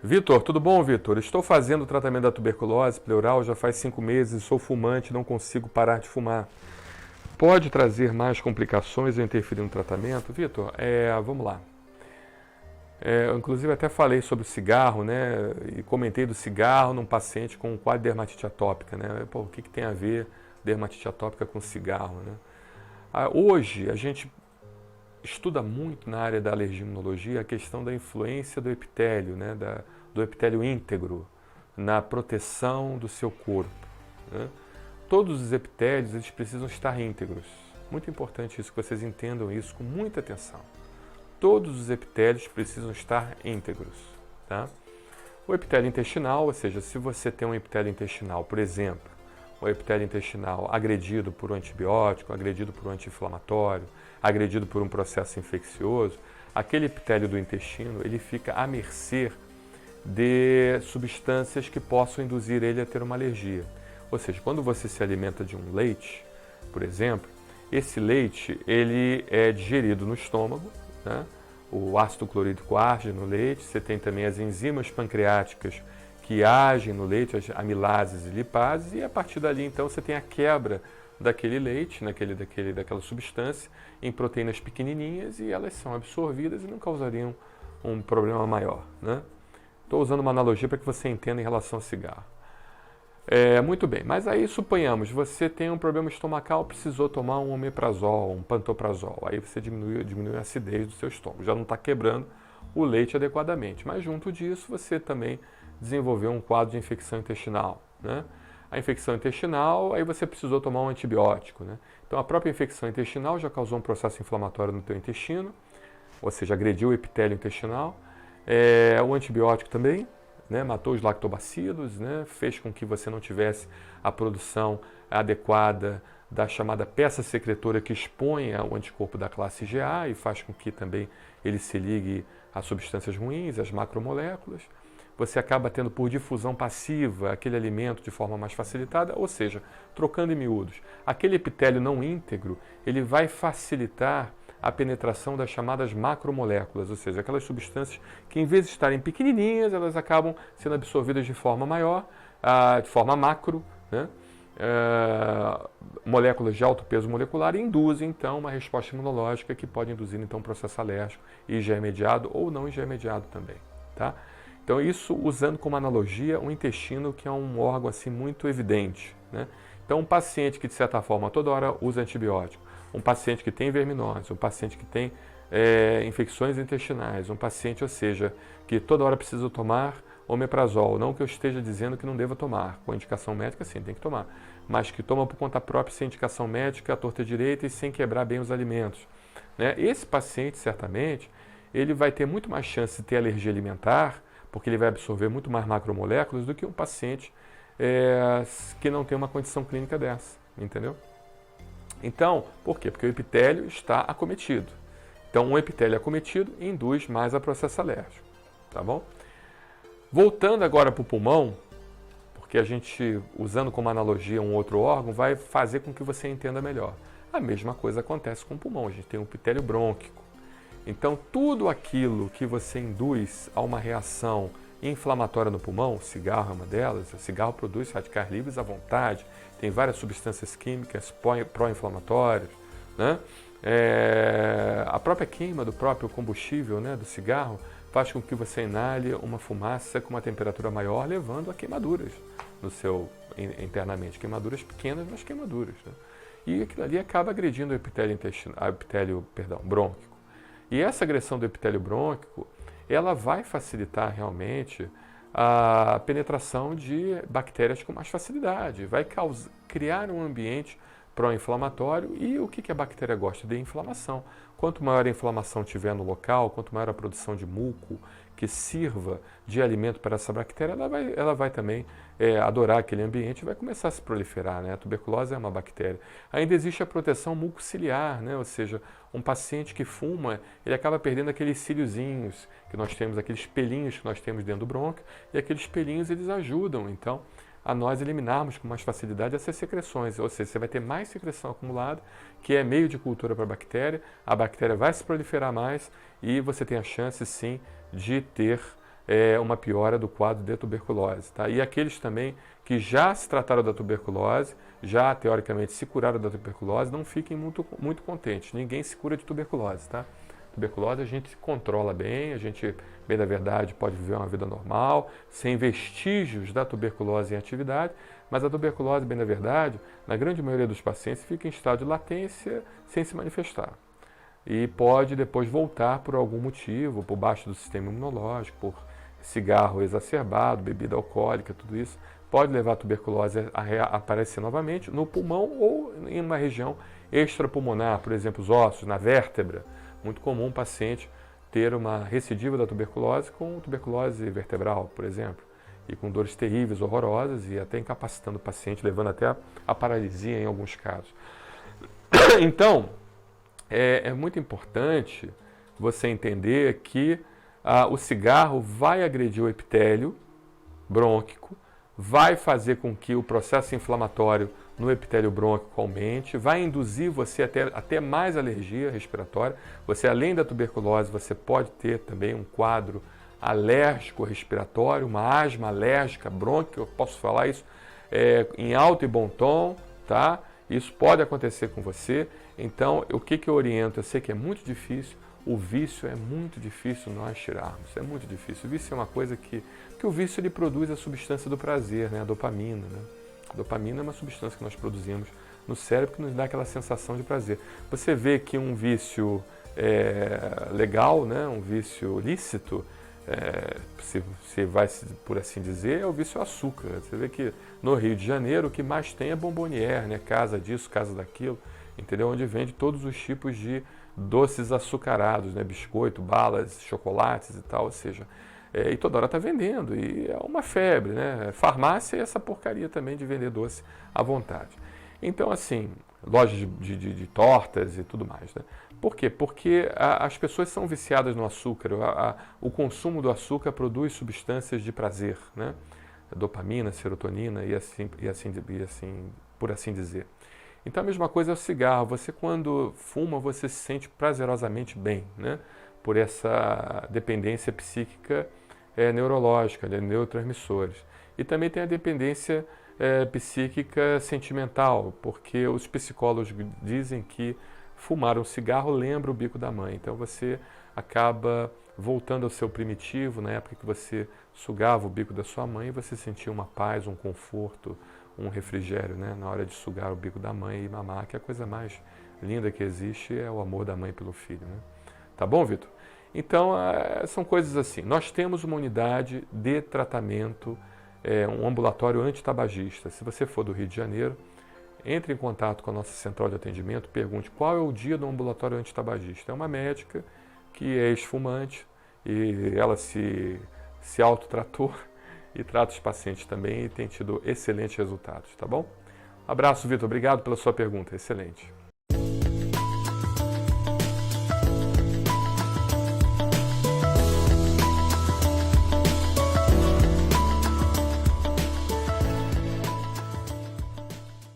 Vitor, tudo bom, Vitor? Estou fazendo o tratamento da tuberculose pleural já faz 5 meses, sou fumante, não consigo parar de fumar. Pode trazer mais complicações ou interferir no tratamento? Vitor, vamos lá. Eu, inclusive, até falei sobre o cigarro, né? E comentei do cigarro num paciente com quadro de dermatite atópica, né? Pô, o que tem a ver dermatite atópica com cigarro, né? Hoje, a gente estuda muito na área da alergia e imunologia a questão da influência do epitélio, né? Do epitélio íntegro na proteção do seu corpo, né? Todos os epitélios eles precisam estar íntegros. Muito importante isso, que vocês entendam isso com muita atenção. Todos os epitélios precisam estar íntegros. Tá? O epitélio intestinal, ou seja, se você tem um epitélio intestinal, por exemplo, o epitélio intestinal agredido por um antibiótico, agredido por um anti-inflamatório, agredido por um processo infeccioso, aquele epitélio do intestino ele fica à mercê de substâncias que possam induzir ele a ter uma alergia. Ou seja, quando você se alimenta de um leite, por exemplo, esse leite ele é digerido no estômago, né? O ácido clorídrico age no leite, você tem também as enzimas pancreáticas que agem no leite, as amilases e lipases, e a partir dali então você tem a quebra daquele leite, daquela substância, em proteínas pequenininhas e elas são absorvidas e não causariam um problema maior, né? Estou usando uma analogia para que você entenda em relação ao cigarro. Muito bem, mas aí suponhamos, você tem um problema estomacal, precisou tomar um omeprazol, um pantoprazol, aí você diminui a acidez do seu estômago, já não está quebrando o leite adequadamente, mas junto disso você também desenvolveu um quadro de infecção intestinal, né? A infecção intestinal, aí você precisou tomar um antibiótico, né? Então a própria infecção intestinal já causou um processo inflamatório no teu intestino, ou seja, agrediu o epitélio intestinal, o antibiótico também, né, matou os lactobacilos, né, fez com que você não tivesse a produção adequada da chamada peça secretora que expõe o anticorpo da classe IgA e faz com que também ele se ligue a substâncias ruins, as macromoléculas. Você acaba tendo por difusão passiva aquele alimento de forma mais facilitada, ou seja, trocando em miúdos, aquele epitélio não íntegro, ele vai facilitar a penetração das chamadas macromoléculas, ou seja, aquelas substâncias que em vez de estarem pequenininhas, elas acabam sendo absorvidas de forma maior, de forma macro, né? Moléculas de alto peso molecular e induzem então uma resposta imunológica que pode induzir então um processo alérgico IgE mediado ou não IgE mediado também, tá? Então isso usando como analogia o intestino, que é um órgão assim muito evidente, né? Então um paciente que de certa forma toda hora usa antibiótico, um paciente que tem verminose, um paciente que tem infecções intestinais, um paciente, ou seja, que toda hora precisa tomar omeprazol, não que eu esteja dizendo que não deva tomar, com indicação médica sim, tem que tomar, mas que toma por conta própria sem indicação médica, à torta direita e sem quebrar bem os alimentos, né? Esse paciente, certamente, ele vai ter muito mais chance de ter alergia alimentar, porque ele vai absorver muito mais macromoléculas do que um paciente que não tem uma condição clínica dessa, entendeu? Então, por quê? Porque o epitélio está acometido. Então, um epitélio acometido induz mais a processo alérgico, tá bom? Voltando agora para o pulmão, porque a gente, usando como analogia um outro órgão, vai fazer com que você entenda melhor. A mesma coisa acontece com o pulmão, a gente tem um epitélio brônquico. Então, tudo aquilo que você induz a uma reação inflamatória no pulmão, o cigarro é uma delas, o cigarro produz radicais livres à vontade, tem várias substâncias químicas pró-inflamatórias, né? A própria queima do próprio combustível, né, do cigarro faz com que você inale uma fumaça com uma temperatura maior, levando a queimaduras no seu, internamente, queimaduras pequenas, mas queimaduras, né? E aquilo ali acaba agredindo o epitélio brônquico. E essa agressão do epitélio brônquico, ela vai facilitar realmente a penetração de bactérias com mais facilidade, vai criar um ambiente pró-inflamatório e o que a bactéria gosta? De inflamação. Quanto maior a inflamação tiver no local, quanto maior a produção de muco que sirva de alimento para essa bactéria, ela vai também adorar aquele ambiente e vai começar a se proliferar, né? A tuberculose é uma bactéria. Ainda existe a proteção mucociliar, né? Ou seja, um paciente que fuma, ele acaba perdendo aqueles ciliozinhos que nós temos, aqueles pelinhos que nós temos dentro do brônquio, e aqueles pelinhos eles ajudam, então, a nós eliminarmos com mais facilidade essas secreções, ou seja, você vai ter mais secreção acumulada, que é meio de cultura para a bactéria vai se proliferar mais e você tem a chance sim de ter uma piora do quadro de tuberculose. Tá? E aqueles também que já se trataram da tuberculose, já teoricamente se curaram da tuberculose, não fiquem muito contentes. Ninguém se cura de tuberculose. Tá? Tuberculose a gente controla bem, a gente, bem da verdade, pode viver uma vida normal, sem vestígios da tuberculose em atividade, mas a tuberculose, bem da verdade, na grande maioria dos pacientes, fica em estado de latência sem se manifestar. E pode depois voltar por algum motivo, por baixo do sistema imunológico, por cigarro exacerbado, bebida alcoólica, tudo isso, pode levar a tuberculose a aparecer novamente no pulmão ou em uma região extrapulmonar, por exemplo, os ossos, na vértebra. Muito comum um paciente ter uma recidiva da tuberculose com tuberculose vertebral, por exemplo, e com dores terríveis, horrorosas e até incapacitando o paciente, levando até a paralisia em alguns casos. Então, é muito importante você entender que o cigarro vai agredir o epitélio brônquico, vai fazer com que o processo inflamatório no epitélio brônquico aumente, vai induzir você até mais alergia respiratória. Você, além da tuberculose, você pode ter também um quadro alérgico respiratório, uma asma alérgica brônquica, eu posso falar isso em alto e bom tom, tá? Isso pode acontecer com você. Então, o que eu oriento? Eu sei que é muito difícil, o vício é muito difícil nós tirarmos, é muito difícil. O vício é uma coisa que o vício ele produz a substância do prazer, né? A dopamina, né? A dopamina é uma substância que nós produzimos no cérebro que nos dá aquela sensação de prazer. Você vê que um vício legal, né? Um vício lícito, se vai por assim dizer, é o vício açúcar. Você vê que no Rio de Janeiro o que mais tem é bombonière, né? Casa disso, casa daquilo, entendeu? Onde vende todos os tipos de doces açucarados, né? Biscoito, balas, chocolates e tal, ou seja, e toda hora está vendendo, e é uma febre, né? Farmácia é essa porcaria também de vender doce à vontade. Então, assim, lojas de tortas e tudo mais, né? Por quê? Porque as pessoas são viciadas no açúcar, o consumo do açúcar produz substâncias de prazer, né? Dopamina, serotonina e assim, por assim dizer. Então a mesma coisa é o cigarro, você quando fuma, você se sente prazerosamente bem, né? Por essa dependência psíquica neurológica, de neurotransmissores. E também tem a dependência psíquica sentimental, porque os psicólogos dizem que fumar um cigarro lembra o bico da mãe. Então você acaba voltando ao seu primitivo, na época que você sugava o bico da sua mãe, você sentia uma paz, um conforto, um refrigério, né? Na hora de sugar o bico da mãe e mamar, que é a coisa mais linda que existe, é o amor da mãe pelo filho, né? Tá bom, Vitor? Então, são coisas assim. Nós temos uma unidade de tratamento, um ambulatório antitabagista. Se você for do Rio de Janeiro, entre em contato com a nossa central de atendimento, pergunte qual é o dia do ambulatório antitabagista. É uma médica que é ex-fumante e ela se autotratou e trata os pacientes também e tem tido excelentes resultados, tá bom? Abraço, Vitor. Obrigado pela sua pergunta. Excelente.